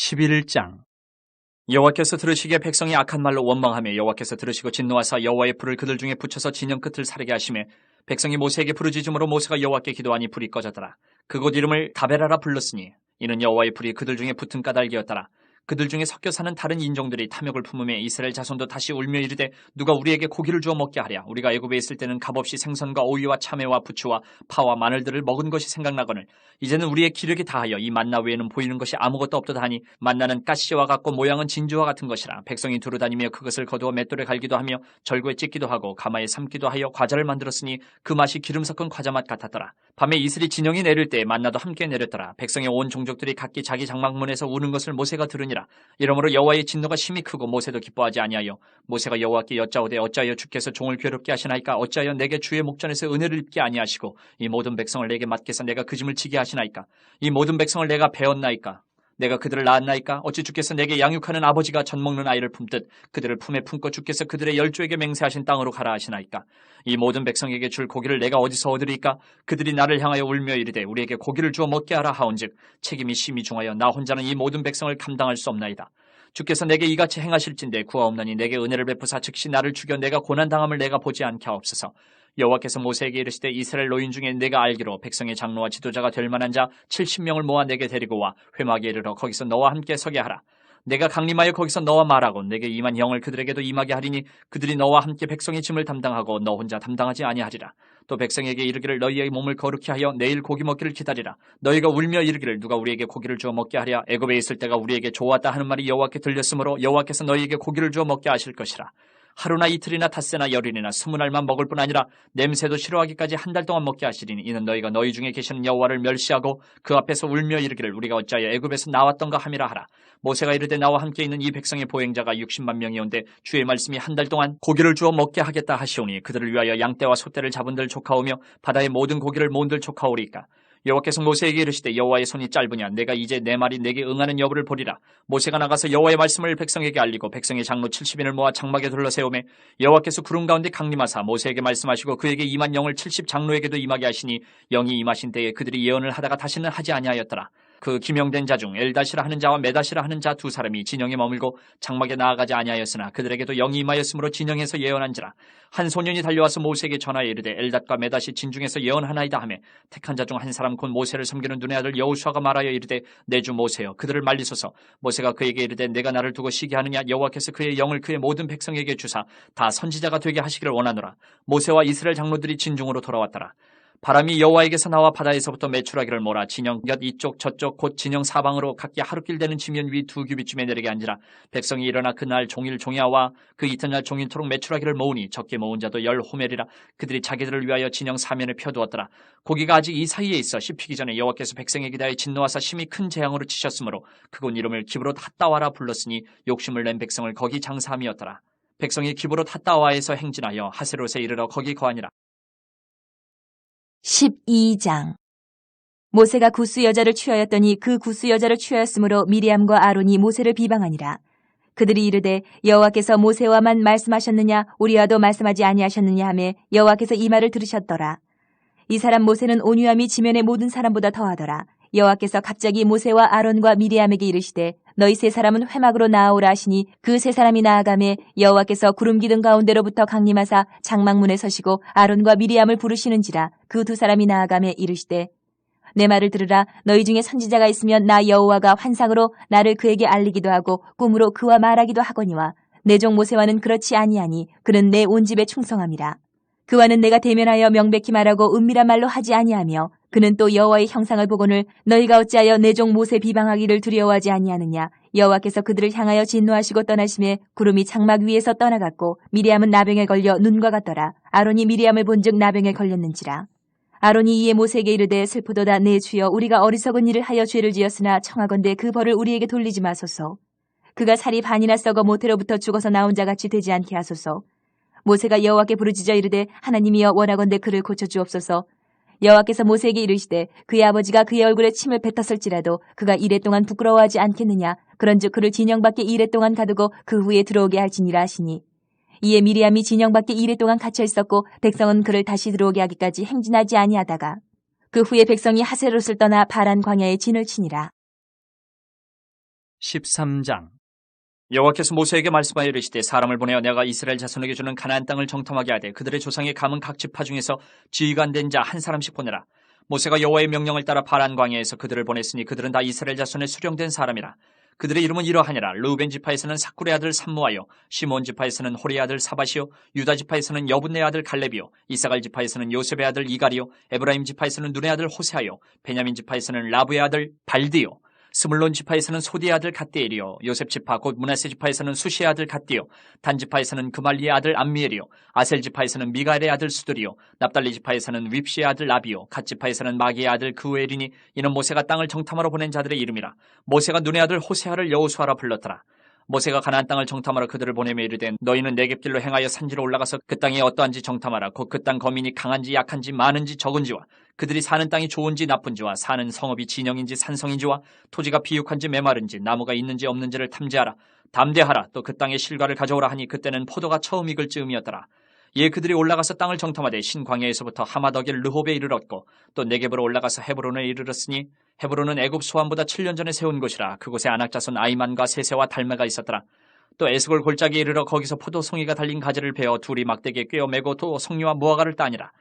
11장. 여호와께서 들으시기에 백성이 악한 말로 원망하며 여호와께서 들으시고 진노하사 여호와의 불을 그들 중에 붙여서 진영 끝을 사르게 하시매 백성이 모세에게 부르짖음으로 모세가 여호와께 기도하니 불이 꺼졌더라. 그곳 이름을 다베라라 불렀으니 이는 여호와의 불이 그들 중에 붙은 까닭이었더라. 그들 중에 섞여 사는 다른 인종들이 탐욕을 품으며 이스라엘 자손도 다시 울며 이르되 누가 우리에게 고기를 주어 먹게 하랴. 우리가 애굽에 있을 때는 값없이 생선과 오이와 참외와 부추와 파와 마늘들을 먹은 것이 생각나거늘 이제는 우리의 기력이 다하여 이 만나 외에는 보이는 것이 아무것도 없도다 하니 만나는 가시와 같고 모양은 진주와 같은 것이라. 백성이 두루 다니며 그것을 거두어 맷돌에 갈기도 하며 절구에 찢기도 하고 가마에 삶기도 하여 과자를 만들었으니 그 맛이 기름 섞은 과자 맛 같았더라. 밤에 이슬이 진영이 내릴 때 만나도 함께 내렸더라. 백성의 온 종족들이 각기 자기 장막문에서 우는 것을 모세가 들으니라. 이러므로 여호와의 진노가 심히 크고 모세도 기뻐하지 아니하여 모세가 여호와께 여짜오되 어찌하여 주께서 종을 괴롭게 하시나이까. 어찌하여 내게 주의 목전에서 은혜를 입게 아니하시고 이 모든 백성을 내게 맡겨서 내가 그 짐을 지게 하시나이까. 이 모든 백성을 내가 배웠나이까. 내가 그들을 낳았나이까. 어찌 주께서 내게 양육하는 아버지가 젖 먹는 아이를 품듯 그들을 품에 품고 주께서 그들의 열조에게 맹세하신 땅으로 가라 하시나이까. 이 모든 백성에게 줄 고기를 내가 어디서 얻으리까. 그들이 나를 향하여 울며 이르되 우리에게 고기를 주어 먹게 하라 하온즉 책임이 심히 중하여 나 혼자는 이 모든 백성을 감당할 수 없나이다. 주께서 내게 이같이 행하실진대 구하옵나니 내게 은혜를 베푸사 즉시 나를 죽여 내가 고난당함을 내가 보지 않게 하옵소서. 여호와께서 모세에게 이르시되 이스라엘 노인 중에 내가 알기로 백성의 장로와 지도자가 될 만한 자 70명을 모아 내게 데리고 와 회막에 이르러 거기서 너와 함께 서게 하라. 내가 강림하여 거기서 너와 말하고 내게 임한 영을 그들에게도 임하게 하리니 그들이 너와 함께 백성의 짐을 담당하고 너 혼자 담당하지 아니하리라. 또 백성에게 이르기를 너희의 몸을 거룩히 하여 내일 고기 먹기를 기다리라. 너희가 울며 이르기를 누가 우리에게 고기를 주어 먹게 하랴. 애굽에 있을 때가 우리에게 좋았다 하는 말이 여호와께 들렸으므로 여호와께서 너희에게 고기를 주어 먹게 하실 것이라. 하루나 이틀이나 닷새나 열흘이나 20날만 먹을 뿐 아니라 냄새도 싫어하기까지 한 달 동안 먹게 하시리니 이는 너희가 너희 중에 계시는 여호와를 멸시하고 그 앞에서 울며 이르기를 우리가 어찌하여 애굽에서 나왔던가 함이라 하라. 모세가 이르되 나와 함께 있는 이 백성의 보행자가 60만 명이온데 주의 말씀이 한 달 동안 고기를 주어 먹게 하겠다 하시오니 그들을 위하여 양떼와 소떼를 잡은들 조카오며 바다의 모든 고기를 모은들 조카오리까. 여호와께서 모세에게 이르시되 여호와의 손이 짧으냐 내가 이제 내 말이 내게 응하는 여부를 보리라. 모세가 나가서 여호와의 말씀을 백성에게 알리고 백성의 장로 70인을 모아 장막에 둘러세우매 여호와께서 구름 가운데 강림하사 모세에게 말씀하시고 그에게 임한 영을 70장로에게도 임하게 하시니 영이 임하신 때에 그들이 예언을 하다가 다시는 하지 아니하였더라. 그 기명된 자 중 엘다시라 하는 자와 메다시라 하는 자 두 사람이 진영에 머물고 장막에 나아가지 아니하였으나 그들에게도 영이 임하였으므로 진영에서 예언한지라. 한 소년이 달려와서 모세에게 전하여 이르되 엘닷과 메다시 진중에서 예언하나이다 하매 택한 자 중 한 사람 곧 모세를 섬기는 눈의 아들 여호수아가 말하여 이르되 내 주 모세여 그들을 말리소서. 모세가 그에게 이르되 내가 나를 두고 쉬게 하느냐. 여호와께서 그의 영을 그의 모든 백성에게 주사 다 선지자가 되게 하시기를 원하노라. 모세와 이스라엘 장로들이 진중으로 돌아왔더라. 바람이 여호와에게서 나와 바다에서부터 메추라기를 몰아 진영 곁 이쪽 저쪽 곧 진영 사방으로 각기 하루길 되는 지면 위 2규빗쯤에 내리게 한지라. 백성이 일어나 그날 종일 종야와 그 이튿날 종일토록 메추라기를 모으니 적게 모은 자도 10호멜이라. 그들이 자기들을 위하여 진영 사면에 펴두었더라. 고기가 아직 이 사이에 있어 씹히기 전에 여호와께서 백성에게 대하여 진노하사 심히 큰 재앙으로 치셨으므로 그곳 이름을 기브롯 핫다와라 불렀으니 욕심을 낸 백성을 거기 장사함이었더라. 백성이 기브롯 핫다와에서 행진하여 하세롯에 이르러 거기 거하니라. 12장. 모세가 구스 여자를 취하였더니 그 구스 여자를 취하였으므로 미리암과 아론이 모세를 비방하니라. 그들이 이르되 여호와께서 모세와만 말씀하셨느냐 우리와도 말씀하지 아니하셨느냐 하매 여호와께서 이 말을 들으셨더라. 이 사람 모세는 온유함이 지면의 모든 사람보다 더하더라. 여호와께서 갑자기 모세와 아론과 미리암에게 이르시되 너희 세 사람은 회막으로 나아오라 하시니 그 세 사람이 나아가매 여호와께서 구름 기둥 가운데로부터 강림하사 장막문에 서시고 아론과 미리암을 부르시는지라. 그 두 사람이 나아가매 이르시되 내 말을 들으라. 너희 중에 선지자가 있으면 나 여호와가 환상으로 나를 그에게 알리기도 하고 꿈으로 그와 말하기도 하거니와 내 종 모세와는 그렇지 아니하니 그는 내 온 집에 충성함이라. 그와는 내가 대면하여 명백히 말하고 은밀한 말로 하지 아니하며 그는 또 여호와의 형상을 보거늘 너희가 어찌하여 내 종 모세 비방하기를 두려워하지 아니하느냐. 여호와께서 그들을 향하여 진노하시고 떠나심에 구름이 장막 위에서 떠나갔고 미리암은 나병에 걸려 눈과 같더라. 아론이 미리암을 본즉 나병에 걸렸는지라. 아론이 이에 모세에게 이르되 슬프도다 내 주여 우리가 어리석은 일을 하여 죄를 지었으나 청하건대 그 벌을 우리에게 돌리지 마소서. 그가 살이 반이나 썩어 모태로부터 죽어서 나온 자같이 되지 않게 하소서. 모세가 여호와께 부르짖어 이르되 하나님이여 원하건대 그를 고쳐주옵소서. 여호와께서 모세에게 이르시되 그의 아버지가 그의 얼굴에 침을 뱉었을지라도 그가 이레 동안 부끄러워하지 않겠느냐. 그런즉 그를 진영 밖에 이레 동안 가두고 그 후에 들어오게 할지니라 하시니 이에 미리암이 진영 밖에 이레 동안 갇혀 있었고 백성은 그를 다시 들어오게 하기까지 행진하지 아니하다가 그 후에 백성이 하세롯을 떠나 바란 광야에 진을 치니라. 13장. 여호와께서 모세에게 말씀하여 이르시되 사람을 보내어 내가 이스라엘 자손에게 주는 가나안 땅을 정탐하게 하되 그들의 조상의 감은 각 지파 중에서 지위가 안 된 자 한 사람씩 보내라. 모세가 여호와의 명령을 따라 파란 광야에서 그들을 보냈으니 그들은 다 이스라엘 자손의 수령된 사람이라. 그들의 이름은 이러하니라. 르우벤 지파에서는 사쿨의 아들 삼무아요, 시몬 지파에서는 호리의 아들 사밧이요, 유다 지파에서는 여분의 아들 갈렙이요, 이사갈 지파에서는 요셉의 아들 이갈이요, 에브라임 지파에서는 눈의 아들 호세아요, 베냐민 지파에서는 라브의 아들 발디요, 스물론 지파에서는 소디의 아들 갓디엘이요, 요셉 지파 곧 므낫세 지파에서는 수시의 아들 갓디요, 단 지파에서는 그말리의 아들 암미엘이요, 아셀 지파에서는 미가엘의 아들 수들이요, 납달리 지파에서는 윕시의 아들 라비요, 갓 지파에서는 마기의 아들 그우엘이니 이는 모세가 땅을 정탐하러 보낸 자들의 이름이라. 모세가 눈의 아들 호세아를 여호수아라 불렀더라. 모세가 가나안 땅을 정탐하러 그들을 보내며 이르되 너희는 네겝길로 행하여 산지로 올라가서 그 땅이 어떠한지 정탐하라. 곧 그 땅 거민이 강한지 약한지 많은지 적은지와 그들이 사는 땅이 좋은지 나쁜지와 사는 성읍이 진영인지 산성인지와 토지가 비육한지 메마른지 나무가 있는지 없는지를 탐지하라. 담대하라. 또 그 땅의 실과를 가져오라 하니 그때는 포도가 처음 익을 즈음이었더라. 예, 그들이 올라가서 땅을 정탐하되 신광야에서부터 하마더길 르홉에 이르렀고 또 네겝으로 올라가서 헤브론에 이르렀으니 헤브론은 애굽 소환보다 7년 전에 세운 곳이라. 그곳에 아낙자손 아이만과 세세와 달메가 있었더라. 또 에스골 골짜기에 이르러 거기서 포도송이가 달린 가지를 베어 둘이 막대기에 꿰어 매고 또 송이와 무화과를 따니라.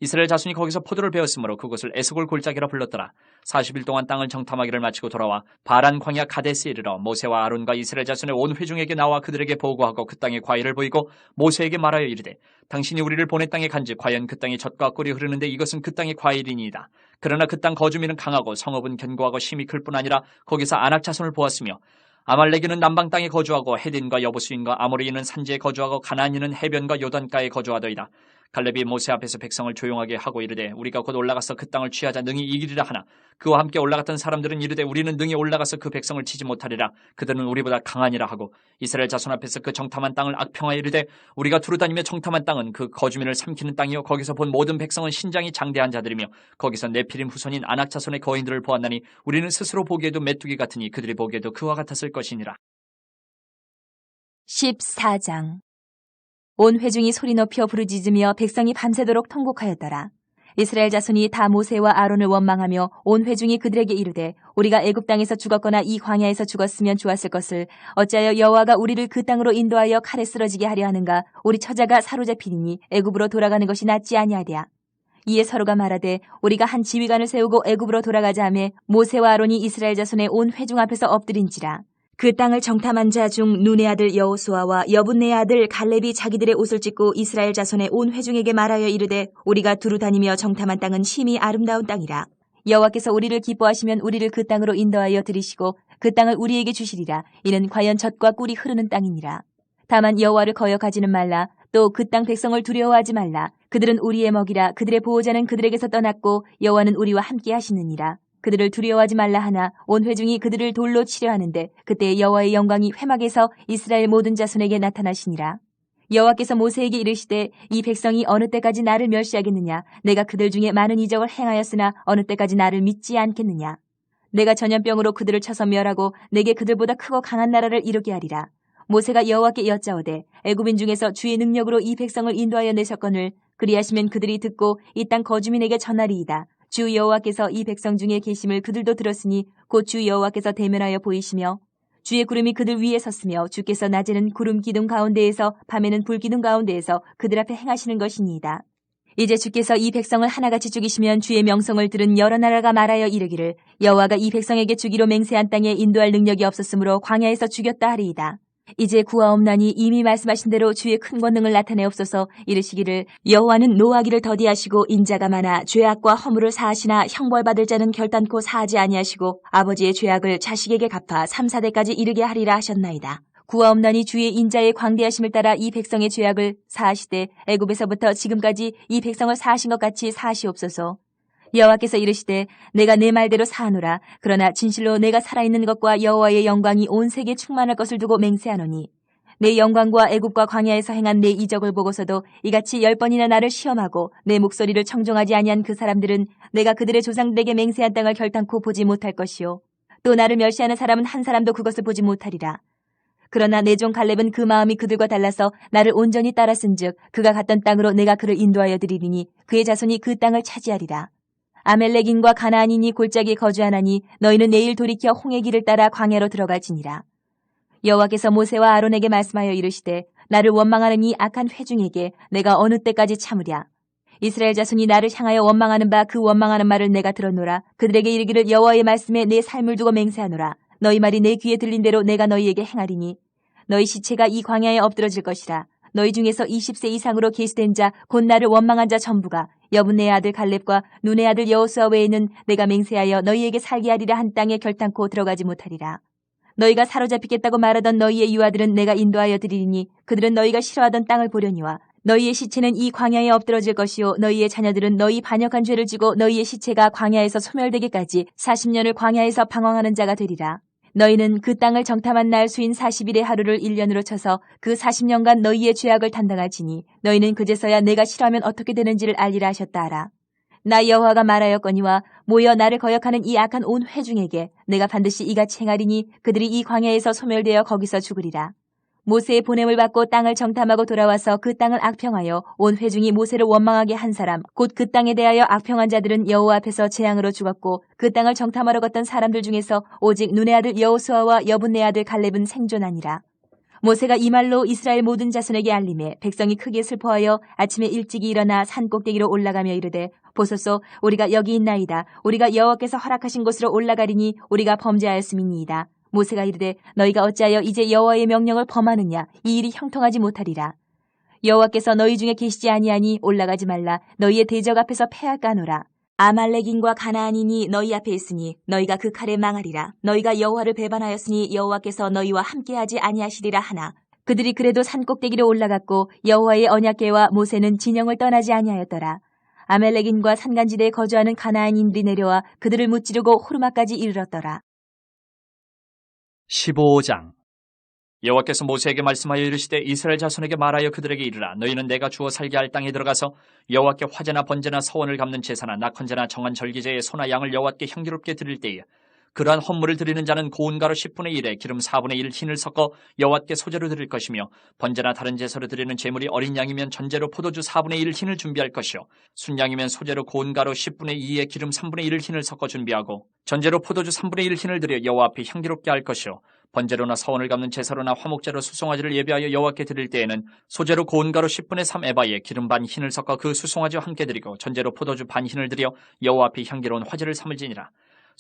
이스라엘 자손이 거기서 포도를 베었으므로 그곳을 에스골 골짜기라 불렀더라. 40일 동안 땅을 정탐하기를 마치고 돌아와 바란 광야 가데스에 이르러 모세와 아론과 이스라엘 자손의 온 회중에게 나와 그들에게 보고하고 그 땅의 과일을 보이고 모세에게 말하여 이르되 당신이 우리를 보낸 땅에 간즉 과연 그 땅이 젖과 꿀이 흐르는데 이것은 그 땅의 과일이니이다. 그러나 그 땅 거주민은 강하고 성읍은 견고하고 힘이 클 뿐 아니라 거기서 아낙 자손을 보았으며 아말렉인은 남방 땅에 거주하고 헤딘과 여부수인과 아모리인은 산지에 거주하고 가나안인은 해변과 요단가에 거주하더이다. 갈렙이 모세 앞에서 백성을 조용하게 하고 이르되 우리가 곧 올라가서 그 땅을 취하자 능히 이기리라 하나 그와 함께 올라갔던 사람들은 이르되 우리는 능히 올라가서 그 백성을 치지 못하리라. 그들은 우리보다 강하니라 하고 이스라엘 자손 앞에서 그 정탐한 땅을 악평하여 이르되 우리가 두루다니며 정탐한 땅은 그 거주민을 삼키는 땅이요 거기서 본 모든 백성은 신장이 장대한 자들이며 거기서 네피림 후손인 아낙 자손의 거인들을 보았나니 우리는 스스로 보기에도 메뚜기 같으니 그들이 보기에도 그와 같았을 것이니라. 14장. 온 회중이 소리 높여 부르짖으며 백성이 밤새도록 통곡하였더라. 이스라엘 자손이 다 모세와 아론을 원망하며 온 회중이 그들에게 이르되 우리가 애굽 땅에서 죽었거나 이 광야에서 죽었으면 좋았을 것을 어찌하여 여호와가 우리를 그 땅으로 인도하여 칼에 쓰러지게 하려 하는가. 우리 처자가 사로잡히니 애굽으로 돌아가는 것이 낫지 아니하랴. 이에 서로가 말하되 우리가 한 지휘관을 세우고 애굽으로 돌아가자 하매 모세와 아론이 이스라엘 자손의 온 회중 앞에서 엎드린지라. 그 땅을 정탐한 자 중 눈의 아들 여호수아와 여분네의 아들 갈렙이 자기들의 옷을 찢고 이스라엘 자손의 온 회중에게 말하여 이르되 우리가 두루 다니며 정탐한 땅은 심히 아름다운 땅이라. 여호와께서 우리를 기뻐하시면 우리를 그 땅으로 인도하여 들이시고 그 땅을 우리에게 주시리라. 이는 과연 젖과 꿀이 흐르는 땅이니라. 다만 여호와를 거역하지는 말라. 또 그 땅 백성을 두려워하지 말라. 그들은 우리의 먹이라. 그들의 보호자는 그들에게서 떠났고 여호와는 우리와 함께 하시느니라. 그들을 두려워하지 말라 하나 온 회중이 그들을 돌로 치려 하는데 그때 여호와의 영광이 회막에서 이스라엘 모든 자손에게 나타나시니라. 여호와께서 모세에게 이르시되 이 백성이 어느 때까지 나를 멸시하겠느냐. 내가 그들 중에 많은 이적을 행하였으나 어느 때까지 나를 믿지 않겠느냐. 내가 전염병으로 그들을 쳐서 멸하고 내게 그들보다 크고 강한 나라를 이루게 하리라. 모세가 여호와께 여짜오되 애굽인 중에서 주의 능력으로 이 백성을 인도하여 내셨거늘 그리하시면 그들이 듣고 이 땅 거주민에게 전하리이다. 주 여호와께서 이 백성 중에 계심을 그들도 들었으니 곧 주 여호와께서 대면하여 보이시며 주의 구름이 그들 위에 섰으며 주께서 낮에는 구름 기둥 가운데에서 밤에는 불 기둥 가운데에서 그들 앞에 행하시는 것이니이다. 이제 주께서 이 백성을 하나같이 죽이시면 주의 명성을 들은 여러 나라가 말하여 이르기를 여호와가 이 백성에게 주기로 맹세한 땅에 인도할 능력이 없었으므로 광야에서 죽였다 하리이다. 이제 구하옵나니 이미 말씀하신 대로 주의 큰 권능을 나타내옵소서. 이르시기를 여호와는 노하기를 더디하시고 인자가 많아 죄악과 허물을 사하시나 형벌받을 자는 결단코 사하지 아니하시고 아버지의 죄악을 자식에게 갚아 3, 4대까지 이르게 하리라 하셨나이다. 구하옵나니 주의 인자의 광대하심을 따라 이 백성의 죄악을 사하시되 애굽에서부터 지금까지 이 백성을 사하신 것 같이 사하시옵소서. 여호와께서 이르시되 내가 내 말대로 사하노라. 그러나 진실로 내가 살아있는 것과 여호와의 영광이 온 세계에 충만할 것을 두고 맹세하노니 내 영광과 애굽과 광야에서 행한 내 이적을 보고서도 이같이 10번이나 나를 시험하고 내 목소리를 청종하지 아니한 그 사람들은 내가 그들의 조상들에게 맹세한 땅을 결단코 보지 못할 것이요 또 나를 멸시하는 사람은 한 사람도 그것을 보지 못하리라. 그러나 내 종 갈렙은 그 마음이 그들과 달라서 나를 온전히 따랐은즉 그가 갔던 땅으로 내가 그를 인도하여 드리리니 그의 자손이 그 땅을 차지하리라. 아멜렉인과 가나안인이 골짜기에 거주하나니 너희는 내일 돌이켜 홍해 길을 따라 광야로 들어갈지니라. 여호와께서 모세와 아론에게 말씀하여 이르시되 나를 원망하는 이 악한 회중에게 내가 어느 때까지 참으랴. 이스라엘 자손이 나를 향하여 원망하는 바 그 원망하는 말을 내가 들었노라. 그들에게 이르기를 여호와의 말씀에 내 삶을 두고 맹세하노라. 너희 말이 내 귀에 들린 대로 내가 너희에게 행하리니 너희 시체가 이 광야에 엎드러질 것이라. 너희 중에서 20세 이상으로 계시된 자 곧 나를 원망한 자 전부가 여분네의 아들 갈렙과 눈의 아들 여호수아 외에는 내가 맹세하여 너희에게 살게 하리라 한 땅에 결단코 들어가지 못하리라. 너희가 사로잡히겠다고 말하던 너희의 유아들은 내가 인도하여 드리리니 그들은 너희가 싫어하던 땅을 보려니와 너희의 시체는 이 광야에 엎드러질 것이요 너희의 자녀들은 너희 반역한 죄를 지고 너희의 시체가 광야에서 소멸되기까지 40년을 광야에서 방황하는 자가 되리라. 너희는 그 땅을 정탐한 날 수인 40일의 하루를 1년으로 쳐서 그 40년간 너희의 죄악을 담당하지니 너희는 그제서야 내가 싫어하면 어떻게 되는지를 알리라 하셨다 하라. 나 여호와가 말하였거니와 모여 나를 거역하는 이 악한 온 회중에게 내가 반드시 이같이 행하리니 그들이 이 광야에서 소멸되어 거기서 죽으리라. 모세의 보냄을 받고 땅을 정탐하고 돌아와서 그 땅을 악평하여 온 회중이 모세를 원망하게 한 사람 곧 그 땅에 대하여 악평한 자들은 여호와 앞에서 재앙으로 죽었고 그 땅을 정탐하러 갔던 사람들 중에서 오직 눈의 아들 여호수아와 여분네 아들 갈렙은 생존하니라. 모세가 이 말로 이스라엘 모든 자손에게 알림해 백성이 크게 슬퍼하여 아침에 일찍이 일어나 산 꼭대기로 올라가며 이르되 보소서 우리가 여기 있나이다. 우리가 여호와께서 허락하신 곳으로 올라가리니 우리가 범죄하였음이니이다. 모세가 이르되 너희가 어찌하여 이제 여호와의 명령을 범하느냐. 이 일이 형통하지 못하리라. 여호와께서 너희 중에 계시지 아니하니 올라가지 말라. 너희의 대적 앞에서 패할까 하노라. 아말렉인과 가나안인이 너희 앞에 있으니 너희가 그 칼에 망하리라. 너희가 여호와를 배반하였으니 여호와께서 너희와 함께하지 아니하시리라 하나. 그들이 그래도 산 꼭대기로 올라갔고 여호와의 언약궤와 모세는 진영을 떠나지 아니하였더라. 아멜렉인과 산간지대에 거주하는 가나안인들이 내려와 그들을 무찌르고 호르마까지 이르렀더라. 15장. 여호와께서 모세에게 말씀하여 이르시되 이스라엘 자손에게 말하여 그들에게 이르라. 너희는 내가 주어 살게 할 땅에 들어가서 여호와께 화제나 번제나 서원을 갚는 제사나 낙헌제나 정한 절기제의 소나 양을 여호와께 향기롭게 드릴 때에 그러한 헌물을 드리는 자는 고운 가루 10분의 1에 기름 4분의 1 흰을 섞어 여호와께 소제로 드릴 것이며 번제나 다른 제사로 드리는 제물이 어린 양이면 전제로 포도주 4분의 1 흰을 준비할 것이요 순양이면 소제로 고운 가루 10분의 2에 기름 3분의 1 흰을 섞어 준비하고 전제로 포도주 3분의 1 흰을 드려 여호와 앞에 향기롭게 할 것이요 번제로나 서원을 갚는 제사로나 화목제로 수송아지를 예배하여 여호와께 드릴 때에는 소제로 고운 가루 10분의 3 에바에 기름 반 흰을 섞어 그 수송아지와 함께 드리고 전제로 포도주 반 흰을 드려 여호와 앞에 향기로운 화제를 삼을지니라.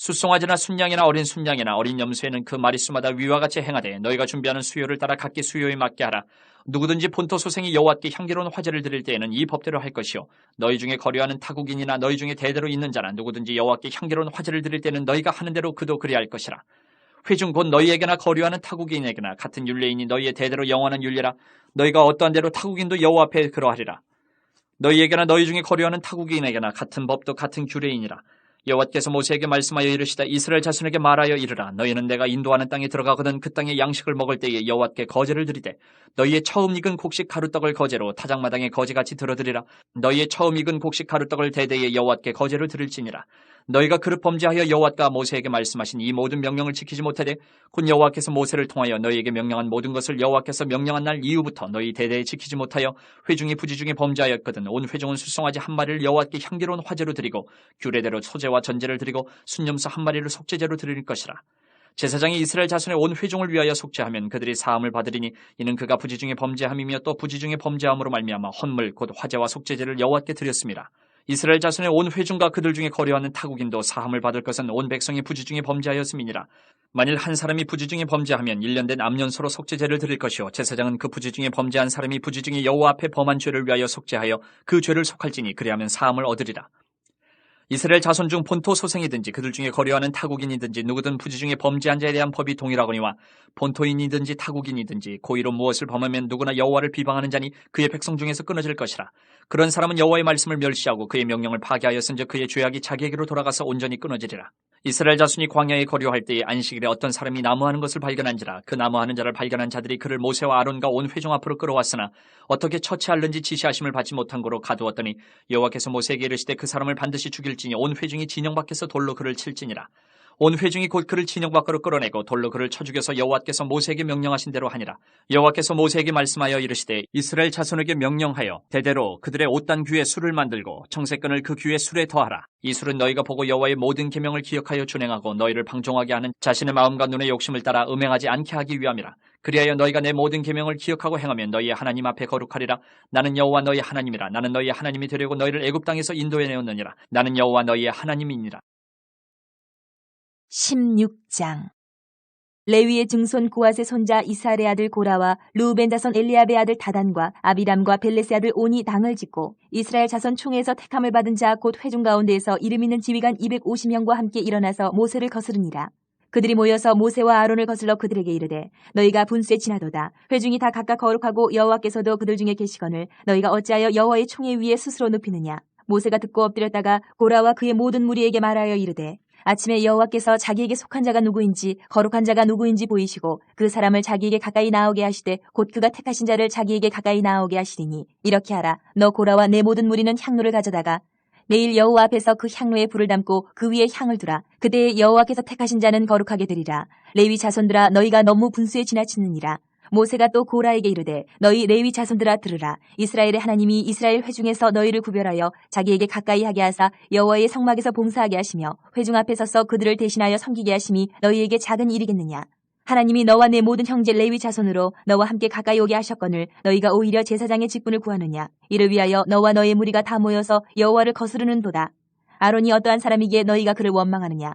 수송아지나 순양이나 어린 순양이나 어린 염소에는 그 마리수마다 위와 같이 행하되 너희가 준비하는 수요를 따라 각기 수요에 맞게 하라. 누구든지 본토 소생이 여호와께 향기로운 화제를 드릴 때에는 이 법대로 할 것이요 너희 중에 거류하는 타국인이나 너희 중에 대대로 있는 자나 누구든지 여호와께 향기로운 화제를 드릴 때는 너희가 하는 대로 그도 그리할 것이라. 회중 곧 너희에게나 거류하는 타국인에게나 같은 율례이니 너희의 대대로 영원한 율례라. 너희가 어떠한 대로 타국인도 여호와 앞에 그러하리라. 너희에게나 너희 중에 거류하는 타국인에게나 같은 법도 같은 규례이니라. 여호와께서 모세에게 말씀하여 이르시다. 이스라엘 자손에게 말하여 이르라. 너희는 내가 인도하는 땅에 들어가거든 그 땅의 양식을 먹을 때에 여호와께 거제를 드리되 너희의 처음 익은 곡식 가루떡을 거제로 타작마당에 거제같이 들어드리라. 너희의 처음 익은 곡식 가루떡을 대대에 여호와께 거제를 드릴지니라. 너희가 그릇 범죄하여 여호와가 모세에게 말씀하신 이 모든 명령을 지키지 못하되 곧 여호와께서 모세를 통하여 너희에게 명령한 모든 것을 여호와께서 명령한 날 이후부터 너희 대대에 지키지 못하여 회중이 부지중에 범죄하였거든 온 회중은 수송아지 한 마리를 여호와께 향기로운 화제로 드리고 규례대로 소제와 전제를 드리고 순염소 한 마리를 속죄제로 드릴 것이라. 제사장이 이스라엘 자손의 온 회중을 위하여 속죄하면 그들이 사함을 받으리니 이는 그가 부지중에 범죄함이며 또 부지중에 범죄함으로 말미암아 헌물 곧 화제와 속죄제를 여호와께 드렸습니다. 이스라엘 자손의 온 회중과 그들 중에 거류하는 타국인도 사함을 받을 것은 온 백성이 부지중에 범죄하였음이니라. 만일 한 사람이 부지중에 범죄하면 1년 된 암년소로 속죄제를 드릴 것이요 제사장은 그 부지중에 범죄한 사람이 부지중에 여호와 앞에 범한 죄를 위하여 속죄하여 그 죄를 속할지니 그리하면 사함을 얻으리라. 이스라엘 자손 중 본토 소생이든지 그들 중에 거류하는 타국인이든지 누구든 부지중에 범죄한 자에 대한 법이 동일하거니와 본토인이든지 타국인이든지 고의로 무엇을 범하면 누구나 여호와를 비방하는 자니 그의 백성 중에서 끊어질 것이라. 그런 사람은 여호와의 말씀을 멸시하고 그의 명령을 파괴하였은즉 그의 죄악이 자기에게로 돌아가서 온전히 끊어지리라. 이스라엘 자손이 광야에 거류할 때에 안식일에 어떤 사람이 나무하는 것을 발견한지라. 그 나무하는 자를 발견한 자들이 그를 모세와 아론과 온 회중 앞으로 끌어왔으나 어떻게 처치할는지 지시하심을 받지 못한 고로 가두었더니 여호와께서 모세에게 이르시되 그 사람을 반드시 죽일지니 온 회중이 진영 밖에서 돌로 그를 칠지니라. 온 회중이 곧 그를 진영 밖으로 끌어내고 돌로 그를 쳐 죽여서 여호와께서 모세에게 명령하신 대로 하니라. 여호와께서 모세에게 말씀하여 이르시되 이스라엘 자손에게 명령하여 대대로 그들의 옷단 귀에 술을 만들고 청색끈을 그 귀에 술에 더하라. 이 술은 너희가 보고 여호와의 모든 계명을 기억하여 준행하고 너희를 방종하게 하는 자신의 마음과 눈의 욕심을 따라 음행하지 않게 하기 위함이라. 그리하여 너희가 내 모든 계명을 기억하고 행하면 너희의 하나님 앞에 거룩하리라. 나는 여호와 너희 하나님이라. 나는 너희의 하나님이 되려고 너희를 애굽 땅에서 인도해 내었느니라. 나는 여호와 너희의 하나님이니라. 16장 레위의 증손 고앗의 손자 이스라엘의 아들 고라와 르우벤 자손 엘리압의 아들 다단과 아비람과 벨레스의 아들 온이 당을 짓고 이스라엘 자손 총회에서 택함을 받은 자 곧 회중 가운데에서 이름 있는 지휘관 250명과 함께 일어나서 모세를 거스르니라. 그들이 모여서 모세와 아론을 거슬러 그들에게 이르되 너희가 분수에 지나도다. 회중이 다 각각 거룩하고 여호와께서도 그들 중에 계시거늘 너희가 어찌하여 여호와의 총회 위에 스스로 눕히느냐. 모세가 듣고 엎드렸다가 고라와 그의 모든 무리에게 말하여 이르되 아침에 여호와께서 자기에게 속한 자가 누구인지 거룩한 자가 누구인지 보이시고 그 사람을 자기에게 가까이 나오게 하시되 곧 그가 택하신 자를 자기에게 가까이 나오게 하시리니 이렇게 하라. 너 고라와 내 모든 무리는 향로를 가져다가 내일 여호와 앞에서 그 향로에 불을 담고 그 위에 향을 두라. 그때 여호와께서 택하신 자는 거룩하게 되리라. 레위 자손들아 너희가 너무 분수에 지나치느니라. 모세가 또 고라에게 이르되 너희 레위 자손들아 들으라. 이스라엘의 하나님이 이스라엘 회중에서 너희를 구별하여 자기에게 가까이 하게 하사 여호와의 성막에서 봉사하게 하시며 회중 앞에 서서 그들을 대신하여 섬기게 하심이 너희에게 작은 일이겠느냐. 하나님이 너와 내 모든 형제 레위 자손으로 너와 함께 가까이 오게 하셨거늘 너희가 오히려 제사장의 직분을 구하느냐. 이를 위하여 너와 너의 무리가 다 모여서 여호와를 거스르는도다. 아론이 어떠한 사람이기에 너희가 그를 원망하느냐.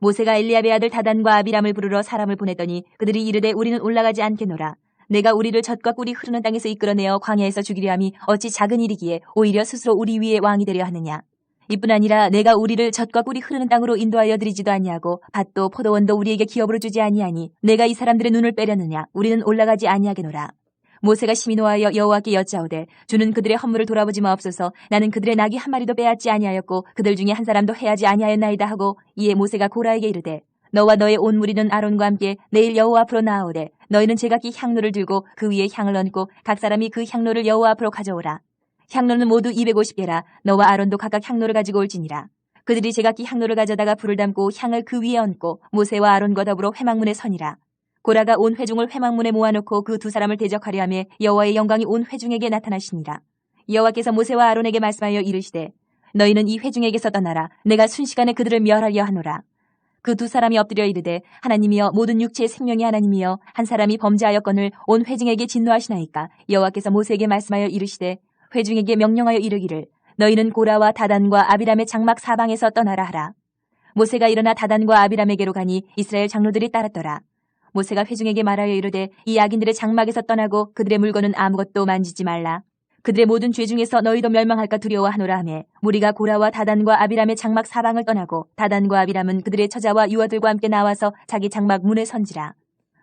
모세가 엘리압의 아들 다단과 아비람을 부르러 사람을 보냈더니 그들이 이르되 우리는 올라가지 않겠노라. 내가 우리를 젖과 꿀이 흐르는 땅에서 이끌어내어 광야에서 죽이려 함이 어찌 작은 일이기에 오히려 스스로 우리 위에 왕이 되려 하느냐. 이뿐 아니라 내가 우리를 젖과 꿀이 흐르는 땅으로 인도하여 드리지도 아니하고 밭도 포도원도 우리에게 기업으로 주지 아니하니 내가 이 사람들의 눈을 빼려느냐. 우리는 올라가지 아니하겠노라. 모세가 심히 노하여 여호와께 여짜오되 주는 그들의 허물을 돌아보지 마옵소서. 나는 그들의 낙이 한 마리도 빼앗지 아니하였고 그들 중에 한 사람도 해하지 아니하였나이다 하고 이에 모세가 고라에게 이르되 너와 너의 온 무리는 아론과 함께 내일 여호와 앞으로 나아오되 너희는 제각기 향로를 들고 그 위에 향을 얹고 각 사람이 그 향로를 여호와 앞으로 가져오라. 향로는 모두 250개라. 너와 아론도 각각 향로를 가지고 올지니라. 그들이 제각기 향로를 가져다가 불을 담고 향을 그 위에 얹고 모세와 아론과 더불어 회막문에 서니라. 고라가 온 회중을 회막문에 모아놓고 그 두 사람을 대적하려 하며 여호와의 영광이 온 회중에게 나타나시니라. 여호와께서 모세와 아론에게 말씀하여 이르시되 너희는 이 회중에게서 떠나라. 내가 순식간에 그들을 멸하려 하노라. 그 두 사람이 엎드려 이르되 하나님이여 모든 육체의 생명의 하나님이여 한 사람이 범죄하였거늘 온 회중에게 진노하시나이까. 여호와께서 모세에게 말씀하여 이르시되 회중에게 명령하여 이르기를 너희는 고라와 다단과 아비람의 장막 사방에서 떠나라 하라. 모세가 일어나 다단과 아비람에게로 가니 이스라엘 장로들이 따랐더라. 모세가 회중에게 말하여 이르되 이 악인들의 장막에서 떠나고 그들의 물건은 아무것도 만지지 말라. 그들의 모든 죄 중에서 너희도 멸망할까 두려워하노라 하며 무리가 고라와 다단과 아비람의 장막 사방을 떠나고 다단과 아비람은 그들의 처자와 유아들과 함께 나와서 자기 장막 문에 선지라.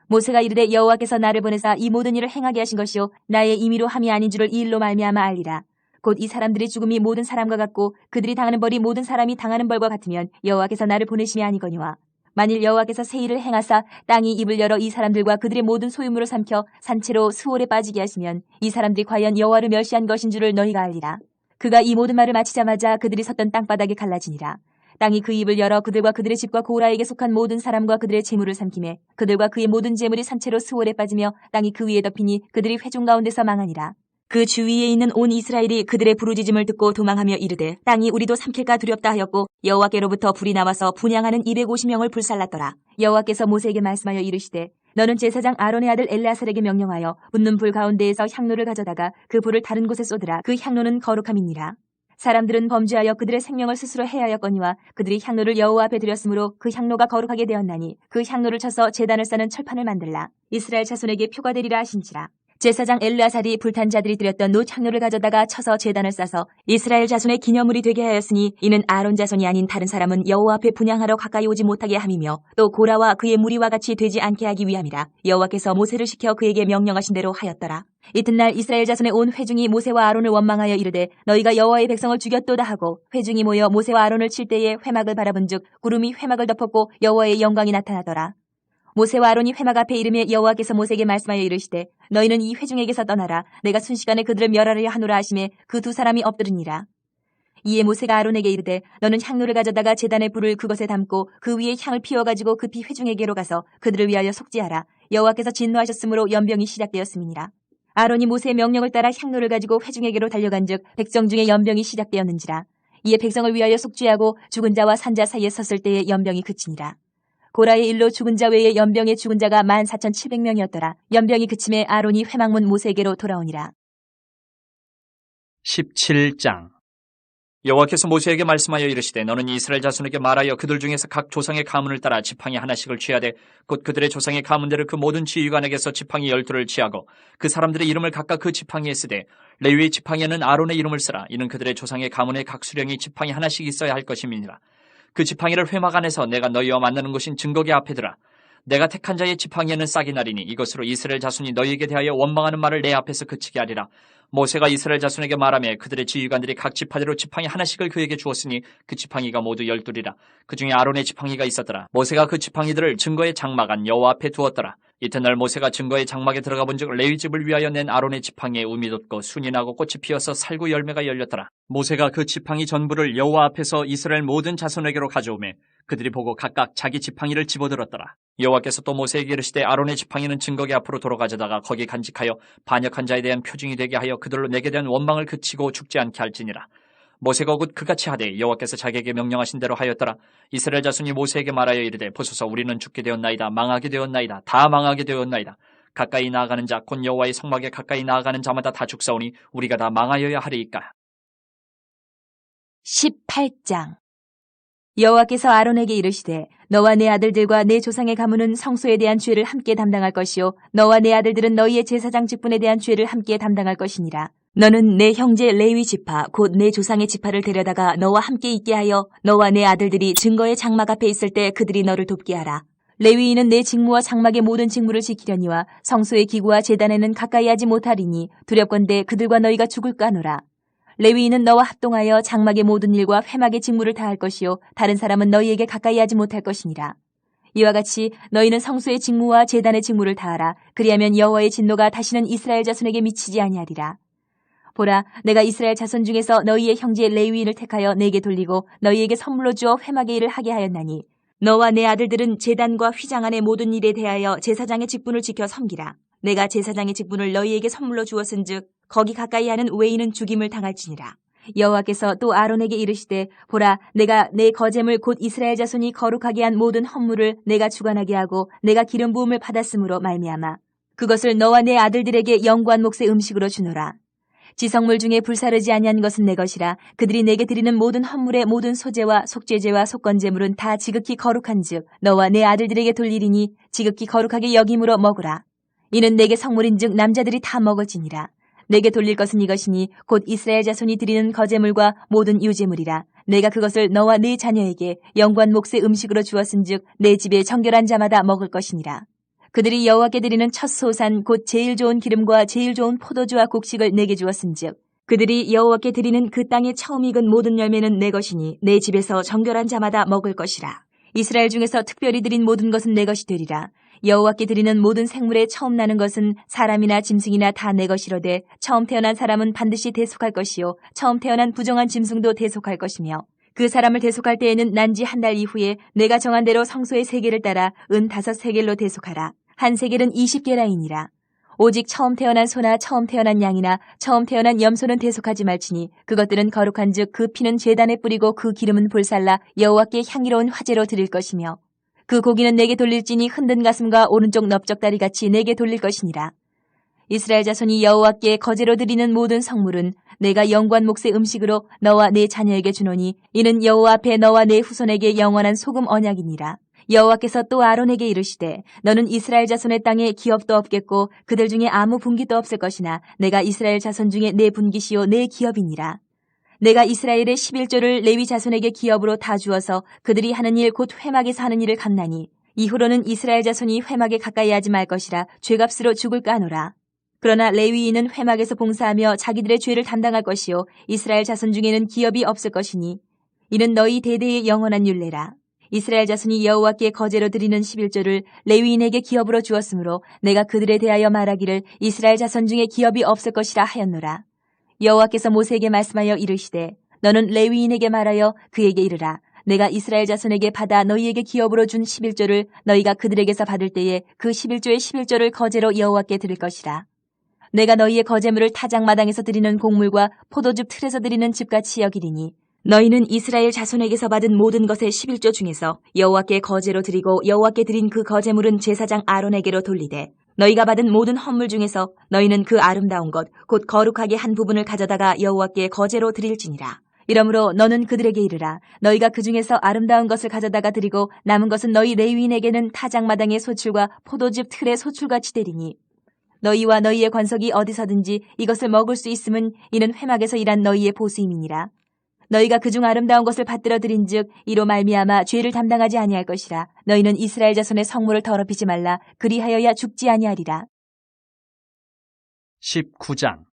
모세가 이르되 여호와께서 나를 보내사 이 모든 일을 행하게 하신 것이요 나의 임의로 함이 아닌 줄을 이 일로 말미암아 알리라. 곧 이 사람들의 죽음이 모든 사람과 같고 그들이 당하는 벌이 모든 사람이 당하는 벌과 같으면 여호와께서 나를 보내심이 아니거니와 만일 여호와께서 새 일을 행하사 땅이 입을 열어 이 사람들과 그들의 모든 소유물을 삼켜 산채로 수월에 빠지게 하시면 이 사람들이 과연 여호와를 멸시한 것인 줄을 너희가 알리라. 그가 이 모든 말을 마치자마자 그들이 섰던 땅바닥이 갈라지니라. 땅이 그 입을 열어 그들과 그들의 집과 고라에게 속한 모든 사람과 그들의 재물을 삼키매 그들과 그의 모든 재물이 산채로 수월에 빠지며 땅이 그 위에 덮이니 그들이 회중 가운데서 망하니라. 그 주위에 있는 온 이스라엘이 그들의 부르짖음을 듣고 도망하며 이르되 땅이 우리도 삼킬까 두렵다 하였고 여호와께로부터 불이 나와서 분향하는 250명을 불살랐더라. 여호와께서 모세에게 말씀하여 이르시되 너는 제사장 아론의 아들 엘르아살에게 명령하여 붙는 불 가운데에서 향로를 가져다가 그 불을 다른 곳에 쏟으라. 그 향로는 거룩함이니라. 사람들은 범죄하여 그들의 생명을 스스로 해하였거니와 그들이 향로를 여호와 앞에 드렸으므로 그 향로가 거룩하게 되었나니 그 향로를 쳐서 제단을 싸는 철판을 만들라. 이스라엘 자손에게 표가 되리라 하신지라. 제사장 엘르아살이 불탄 자들이 드렸던 놋 향로를 가져다가 쳐서 제단을 싸서 이스라엘 자손의 기념물이 되게 하였으니 이는 아론 자손이 아닌 다른 사람은 여호와 앞에 분향하러 가까이 오지 못하게 함이며 또 고라와 그의 무리와 같이 되지 않게 하기 위함이라. 여호와께서 모세를 시켜 그에게 명령하신 대로 하였더라. 이튿날 이스라엘 자손의 온 회중이 모세와 아론을 원망하여 이르되 너희가 여호와의 백성을 죽였도다 하고 회중이 모여 모세와 아론을 칠 때에 회막을 바라본즉 구름이 회막을 덮었고 여호와의 영광이 나타나더라. 모세와 아론이 회막 앞에 이르며 여호와께서 모세에게 말씀하여 이르시되 너희는 이 회중에게서 떠나라. 내가 순식간에 그들을 멸하려 하노라 하시매 그 두 사람이 엎드르니라. 이에 모세가 아론에게 이르되 너는 향로를 가져다가 제단의 불을 그것에 담고 그 위에 향을 피워가지고 급히 회중에게로 가서 그들을 위하여 속죄하라. 여호와께서 진노하셨으므로 연병이 시작되었음이니라. 아론이 모세의 명령을 따라 향로를 가지고 회중에게로 달려간즉 백성 중에 연병이 시작되었는지라. 이에 백성을 위하여 속죄하고 죽은 자와 산 자 사이에 섰을 때에 연병이 그치니라. 고라의 일로 죽은 자 외에 연병에 죽은 자가 14,700명이었더라. 연병이 그침에 아론이 회막문 모세에게로 돌아오니라. 17장 여호와께서 모세에게 말씀하여 이르시되 너는 이스라엘 자손에게 말하여 그들 중에서 각 조상의 가문을 따라 지팡이 하나씩을 취하되 곧 그들의 조상의 가문대로 그 모든 지휘관에게서 지팡이 12를 취하고 그 사람들의 이름을 각각 그 지팡이에 쓰되 레위의 지팡이에는 아론의 이름을 쓰라. 이는 그들의 조상의 가문의 각 수령이 지팡이 하나씩 있어야 할 것임이니라. 그 지팡이를 회막 안에서 내가 너희와 만나는 곳인 증거계 앞에 두라. 내가 택한 자의 지팡이에는 싹이 나리니 이것으로 이스라엘 자손이 너희에게 대하여 원망하는 말을 내 앞에서 그치게 하리라. 모세가 이스라엘 자손에게 말하며 그들의 지휘관들이 각 지파대로 지팡이 하나씩을 그에게 주었으니 그 지팡이가 모두 12이라. 그 중에 아론의 지팡이가 있었더라. 모세가 그 지팡이들을 증거의 장막 안 여호와 앞에 두었더라. 이튿날 모세가 증거의 장막에 들어가 본즉 레위 집을 위하여 낸 아론의 지팡이에 움이 돋고 순이 나고 꽃이 피어서 살구 열매가 열렸더라. 모세가 그 지팡이 전부를 여호와 앞에서 이스라엘 모든 자손에게로 가져오매 그들이 보고 각각 자기 지팡이를 집어들었더라. 여호와께서 또 모세에게 이르시되 아론의 지팡이는 증거계 앞으로 돌아가져다가 거기 간직하여 반역한 자에 대한 표징이 되게 하여 그들로 내게 대한 원망을 그치고 죽지 않게 할지니라. 모세가 곧 그같이 하되 여호와께서 자기에게 명령하신 대로 하였더라. 이스라엘 자손이 모세에게 말하여 이르되 보소서 우리는 죽게 되었나이다. 망하게 되었나이다. 다 망하게 되었나이다. 가까이 나아가는 자 곧 여호와의 성막에 가까이 나아가는 자마다 다 죽사오니 우리가 다 망하여야 하리이까. 18장 여호와께서 아론에게 이르시되 너와 내 아들들과 내 조상의 가문은 성소에 대한 죄를 함께 담당할 것이요 너와 내 아들들은 너희의 제사장 직분에 대한 죄를 함께 담당할 것이니라. 너는 내 형제 레위 지파 곧 내 조상의 지파를 데려다가 너와 함께 있게 하여 너와 내 아들들이 증거의 장막 앞에 있을 때 그들이 너를 돕게 하라. 레위인은 내 직무와 장막의 모든 직무를 지키려니와 성소의 기구와 제단에는 가까이 하지 못하리니 두렵건대 그들과 너희가 죽을까 하노라. 레위인은 너와 합동하여 장막의 모든 일과 회막의 직무를 다할 것이요 다른 사람은 너희에게 가까이 하지 못할 것이니라. 이와 같이 너희는 성소의 직무와 제단의 직무를 다하라. 그리하면 여호와의 진노가 다시는 이스라엘 자손에게 미치지 아니하리라. 보라, 내가 이스라엘 자손 중에서 너희의 형제 레위인을 택하여 내게 돌리고 너희에게 선물로 주어 회막의 일을 하게 하였나니 너와 내 아들들은 제단과 휘장 안의 모든 일에 대하여 제사장의 직분을 지켜 섬기라. 내가 제사장의 직분을 너희에게 선물로 주었은즉 거기 가까이 하는 외인은 죽임을 당할지니라. 여호와께서 또 아론에게 이르시되 보라, 내가 내 거제물 곧 이스라엘 자손이 거룩하게 한 모든 헌물을 내가 주관하게 하고 내가 기름 부음을 받았으므로 말미암아 그것을 너와 내 아들들에게 영구한 몫의 음식으로 주노라. 지성물 중에 불사르지 아니한 것은 내 것이라. 그들이 내게 드리는 모든 헌물의 모든 소제와 속죄제와 속건제물은 다 지극히 거룩한즉 너와 내 아들들에게 돌리리니 지극히 거룩하게 여김으로 먹으라. 이는 내게 성물인즉 남자들이 다 먹을지니라. 내게 돌릴 것은 이것이니 곧 이스라엘 자손이 드리는 거제물과 모든 유제물이라. 내가 그것을 너와 네 자녀에게 영구한 몫의 음식으로 주었은즉 내 집에 정결한 자마다 먹을 것이니라. 그들이 여호와께 드리는 첫 소산 곧 제일 좋은 기름과 제일 좋은 포도주와 곡식을 내게 주었은즉 그들이 여호와께 드리는 그 땅에 처음 익은 모든 열매는 내 것이니 내 집에서 정결한 자마다 먹을 것이라. 이스라엘 중에서 특별히 드린 모든 것은 내 것이 되리라. 여호와께 드리는 모든 생물에 처음 나는 것은 사람이나 짐승이나 다 내 것이로되 처음 태어난 사람은 반드시 대속할 것이요 처음 태어난 부정한 짐승도 대속할 것이며 그 사람을 대속할 때에는 난지 한 달 이후에 내가 정한 대로 성소의 세겔을 따라 은 5세겔로 대속하라. 한 세겔은 20게라이니라. 오직 처음 태어난 소나 처음 태어난 양이나 처음 태어난 염소는 대속하지 말지니 그것들은 거룩한즉 그 피는 제단에 뿌리고 그 기름은 불살라 여호와께 향기로운 화제로 드릴 것이며 그 고기는 내게 돌릴지니 흔든 가슴과 오른쪽 넓적다리 같이 내게 돌릴 것이니라. 이스라엘 자손이 여호와께 거제로 드리는 모든 성물은 내가 영구한 몫의 음식으로 너와 내 자녀에게 주노니 이는 여호와 앞에 너와 내 후손에게 영원한 소금 언약이니라. 여호와께서 또 아론에게 이르시되 너는 이스라엘 자손의 땅에 기업도 없겠고 그들 중에 아무 분기도 없을 것이나 내가 이스라엘 자손 중에 내 분기시요 내 기업이니라. 내가 이스라엘의 11조를 레위 자손에게 기업으로 다 주어서 그들이 하는 일 곧 회막에서 하는 일을 갚나니 이후로는 이스라엘 자손이 회막에 가까이 하지 말 것이라 죄값으로 죽을까 하노라. 그러나 레위인은 회막에서 봉사하며 자기들의 죄를 담당할 것이요 이스라엘 자손 중에는 기업이 없을 것이니 이는 너희 대대의 영원한 율례라. 이스라엘 자손이 여호와께 거제로 드리는 11조를 레위인에게 기업으로 주었으므로 내가 그들에 대하여 말하기를 이스라엘 자손 중에 기업이 없을 것이라 하였노라. 여호와께서 모세에게 말씀하여 이르시되 너는 레위인에게 말하여 그에게 이르라. 내가 이스라엘 자손에게 받아 너희에게 기업으로 준 11조를 너희가 그들에게서 받을 때에 그 11조의 11조를 거제로 여호와께 드릴 것이라. 내가 너희의 거제물을 타작마당에서 드리는 곡물과 포도즙 틀에서 드리는 집같이 여기리니 너희는 이스라엘 자손에게서 받은 모든 것의 11조 중에서 여호와께 거제로 드리고 여호와께 드린 그 거제물은 제사장 아론에게로 돌리되 너희가 받은 모든 헌물 중에서 너희는 그 아름다운 것 곧 거룩하게 한 부분을 가져다가 여호와께 거제로 드릴지니라. 이러므로 너는 그들에게 이르라. 너희가 그 중에서 아름다운 것을 가져다가 드리고 남은 것은 너희 레위인에게는 타작마당의 소출과 포도즙 틀의 소출같이 되리니 너희와 너희의 관석이 어디서든지 이것을 먹을 수 있음은 이는 회막에서 일한 너희의 보수임이니라. 너희가 그중 아름다운 것을 받들어 드린즉 이로 말미암아 죄를 담당하지 아니할 것이라. 너희는 이스라엘 자손의 성물을 더럽히지 말라. 그리하여야 죽지 아니하리라. 19장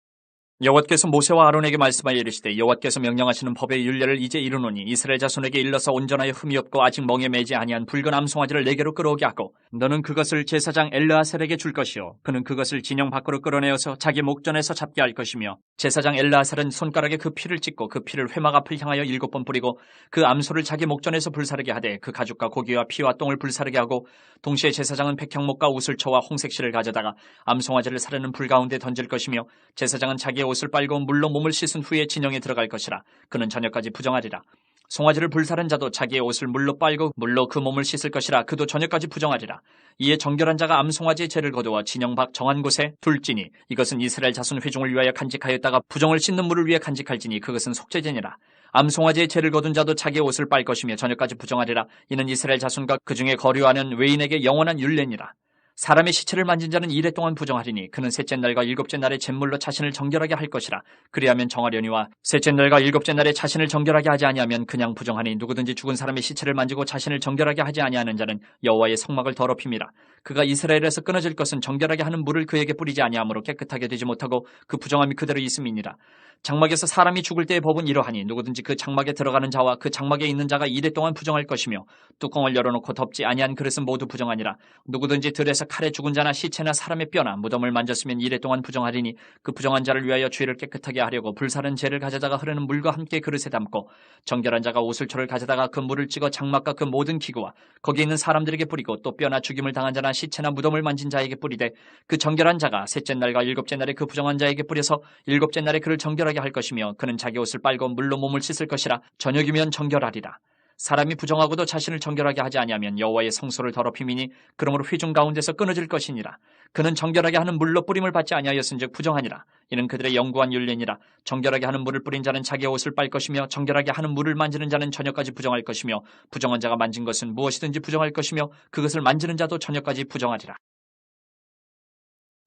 여호와께서 모세와 아론에게 말씀하여 이르시되 여호와께서 명령하시는 법의 율례를 이제 이루노니 이스라엘 자손에게 일러서 온전하여 흠이 없고 아직 멍에 매지 아니한 붉은 암송아지를 내게로 끌어오게 하고 너는 그것을 제사장 엘르아셀에게 줄 것이요 그는 그것을 진영 밖으로 끌어내어서 자기 목전에서 잡게 할 것이며 제사장 엘르아셀은 손가락에 그 피를 찍고 그 피를 회막 앞을 향하여 7번 뿌리고 그 암소를 자기 목전에서 불사르게 하되 그 가죽과 고기와 피와 똥을 불사르게 하고 동시에 제사장은 백향목과 우슬초와 홍색실을 가져다가 암송아지를 사르는 불 가운데 던질 것이며 제사장은 자기의 옷을 빨고 물로 몸을 씻은 후에 진영에 들어갈 것이라. 그는 저녁까지 부정하리라. 송아지를 불사른 자도 자기의 옷을 물로 빨고 물로 그 몸을 씻을 것이라. 그도 저녁까지 부정하리라. 이에 정결한 자가 암송아지의 죄를 거두어 진영 밖 정한 곳에 둘지니 이것은 이스라엘 자손 회중을 위하여 간직하였다가 부정을 씻는 물을 위해 간직할지니 그것은 속죄제니라. 암송아지의 죄를 거둔 자도 자기의 옷을 빨 것이며 저녁까지 부정하리라. 이는 이스라엘 자손과 그 중에 거류하는 외인에게 영원한 율례니라. 사람의 시체를 만진 자는 이래 동안 부정하리니 그는 셋째 날과 일곱째 날에 잿물로 자신을 정결하게 할 것이라. 그리하면 정하려니와 셋째 날과 일곱째 날에 자신을 정결하게 하지 아니하면 그냥 부정하니 누구든지 죽은 사람의 시체를 만지고 자신을 정결하게 하지 아니하는 자는 여호와의 성막을 더럽힙니다. 그가 이스라엘에서 끊어질 것은 정결하게 하는 물을 그에게 뿌리지 아니하므로 깨끗하게 되지 못하고 그 부정함이 그대로 있음이니라. 장막에서 사람이 죽을 때의 법은 이러하니 누구든지 그 장막에 들어가는 자와 그 장막에 있는 자가 이래 동안 부정할 것이며 뚜껑을 열어놓고 덮지 아니한 그릇은 모두 부정하니라. 누구든지 들에서 칼에 죽은 자나 시체나 사람의 뼈나 무덤을 만졌으면 이래 동안 부정하리니 그 부정한 자를 위하여 죄를 깨끗하게 하려고 불사른 재를 가져다가 흐르는 물과 함께 그릇에 담고 정결한 자가 오슬초를 가져다가 그 물을 찍어 장막과 그 모든 기구와 거기 있는 사람들에게 뿌리고 또 뼈나 죽임을 당한 자나 시체나 무덤을 만진 자에게 뿌리되 그 정결한 자가 셋째 날과 일곱째 날에 그 부정한 자에게 뿌려서 일곱째 날에 그를 정결하게 할 것이며 그는 자기 옷을 빨고 물로 몸을 씻을 것이라. 저녁이면 정결하리라. 사람이 부정하고도 자신을 정결하게 하지 아니하면 여호와의 성소를 더럽힘이니 그러므로 회중 가운데서 끊어질 것이니라. 그는 정결하게 하는 물로 뿌림을 받지 아니하였은즉 부정하니라. 이는 그들의 영구한 율례니라. 정결하게 하는 물을 뿌린 자는 자기의 옷을 빨 것이며 정결하게 하는 물을 만지는 자는 저녁까지 부정할 것이며 부정한 자가 만진 것은 무엇이든지 부정할 것이며 그것을 만지는 자도 저녁까지 부정하리라.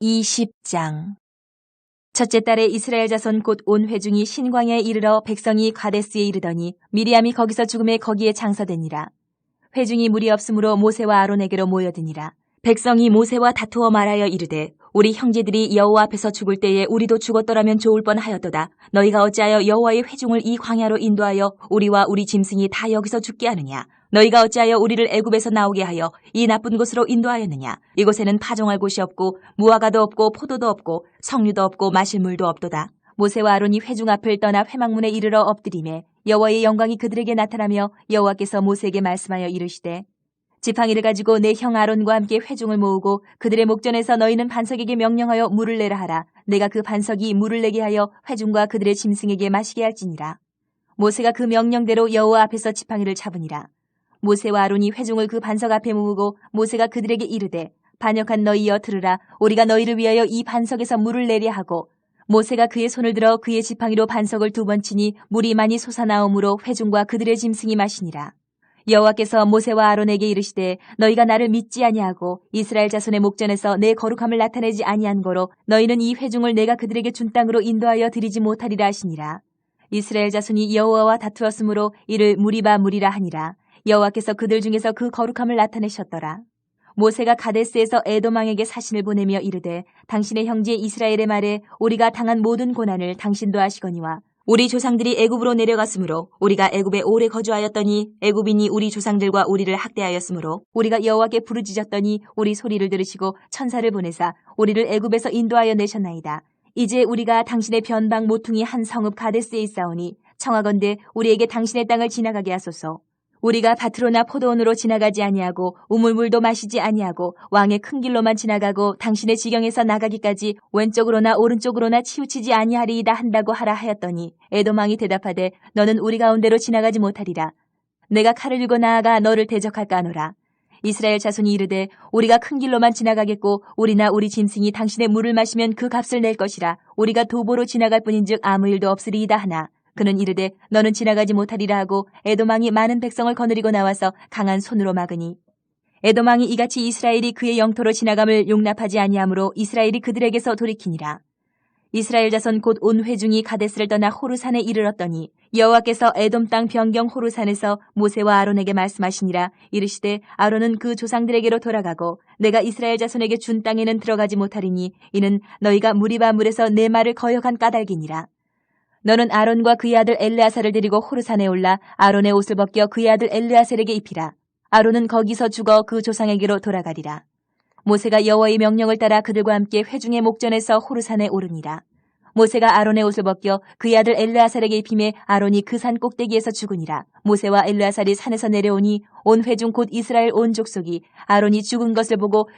20장 첫째 달에 이스라엘 자손 곧 온 회중이 신광야에 이르러 백성이 가데스에 이르더니 미리암이 거기서 죽음에 거기에 장사되니라. 회중이 무리 없으므로 모세와 아론에게로 모여드니라. 백성이 모세와 다투어 말하여 이르되 우리 형제들이 여호와 앞에서 죽을 때에 우리도 죽었더라면 좋을 뻔하였도다. 너희가 어찌하여 여호와의 회중을 이 광야로 인도하여 우리와 우리 짐승이 다 여기서 죽게 하느냐. 너희가 어찌하여 우리를 애굽에서 나오게 하여 이 나쁜 곳으로 인도하였느냐. 이곳에는 파종할 곳이 없고 무화과도 없고 포도도 없고 석류도 없고 마실 물도 없도다. 모세와 아론이 회중 앞을 떠나 회막문에 이르러 엎드리매 여호와의 영광이 그들에게 나타나며 여호와께서 모세에게 말씀하여 이르시되 지팡이를 가지고 내 형 아론과 함께 회중을 모으고 그들의 목전에서 너희는 반석에게 명령하여 물을 내라 하라. 내가 그 반석이 물을 내게 하여 회중과 그들의 짐승에게 마시게 할지니라. 모세가 그 명령대로 여호와 앞에서 지팡이를 잡으니라. 모세와 아론이 회중을 그 반석 앞에 모으고 모세가 그들에게 이르되 반역한 너희여 들으라. 우리가 너희를 위하여 이 반석에서 물을 내려 하고 모세가 그의 손을 들어 그의 지팡이로 반석을 2번 치니 물이 많이 솟아나오므로 회중과 그들의 짐승이 마시니라. 여호와께서 모세와 아론에게 이르시되 너희가 나를 믿지 아니하고 이스라엘 자손의 목전에서 내 거룩함을 나타내지 아니한 거로 너희는 이 회중을 내가 그들에게 준 땅으로 인도하여 드리지 못하리라 하시니라. 이스라엘 자손이 여호와와 다투었으므로 이를 무리바 무리라 하니라. 여호와께서 그들 중에서 그 거룩함을 나타내셨더라. 모세가 가데스에서 에돔 왕에게 사신을 보내며 이르되 당신의 형제 이스라엘의 말에 우리가 당한 모든 고난을 당신도 아시거니와 우리 조상들이 애굽으로 내려갔으므로 우리가 애굽에 오래 거주하였더니 애굽인이 우리 조상들과 우리를 학대하였으므로 우리가 여호와께 부르짖었더니 우리 소리를 들으시고 천사를 보내사 우리를 애굽에서 인도하여 내셨나이다. 이제 우리가 당신의 변방 모퉁이 한 성읍 가데스에 있사오니 청하건대 우리에게 당신의 땅을 지나가게 하소서. 우리가 밭으로나 포도원으로 지나가지 아니하고 우물물도 마시지 아니하고 왕의 큰 길로만 지나가고 당신의 지경에서 나가기까지 왼쪽으로나 오른쪽으로나 치우치지 아니하리이다 한다고 하라 하였더니 에돔 왕이 대답하되 너는 우리 가운데로 지나가지 못하리라. 내가 칼을 들고 나아가 너를 대적할까 하노라. 이스라엘 자손이 이르되 우리가 큰 길로만 지나가겠고 우리나 우리 짐승이 당신의 물을 마시면 그 값을 낼 것이라. 우리가 도보로 지나갈 뿐인즉 아무 일도 없으리이다 하나. 그는 이르되 너는 지나가지 못하리라 하고 에돔 왕이 많은 백성을 거느리고 나와서 강한 손으로 막으니 에돔 왕이 이같이 이스라엘이 그의 영토로 지나감을 용납하지 아니하므로 이스라엘이 그들에게서 돌이키니라. 이스라엘 자손 곧 온 회중이 가데스를 떠나 호르산에 이르렀더니 여호와께서 에돔 땅 변경 호르산에서 모세와 아론에게 말씀하시니라. 이르시되 아론은 그 조상들에게로 돌아가고 내가 이스라엘 자손에게 준 땅에는 들어가지 못하리니 이는 너희가 무리바 물에서 내 말을 거역한 까닭이니라. 너는 아론과 그의 아들 엘르아사를 데리고 호르산에 올라 아론의 옷을 벗겨 그의 아들 엘르아셀에게 입히라. 아론은 거기서 죽어 그 조상에게로 돌아가리라. 모세가 여호와의 명령을 따라 그들과 함께 회중의 목전에서 호르산에 오르니라. 모세가 아론의 옷을 벗겨 그의 아들 엘르아살에게 입히매 아론이 그 산 꼭대기에서 죽으니라. 모세와 엘르아살이 산에서 내려오니 온 회중 곧 이스라엘 온 족속이 아론이 죽은 것을 보고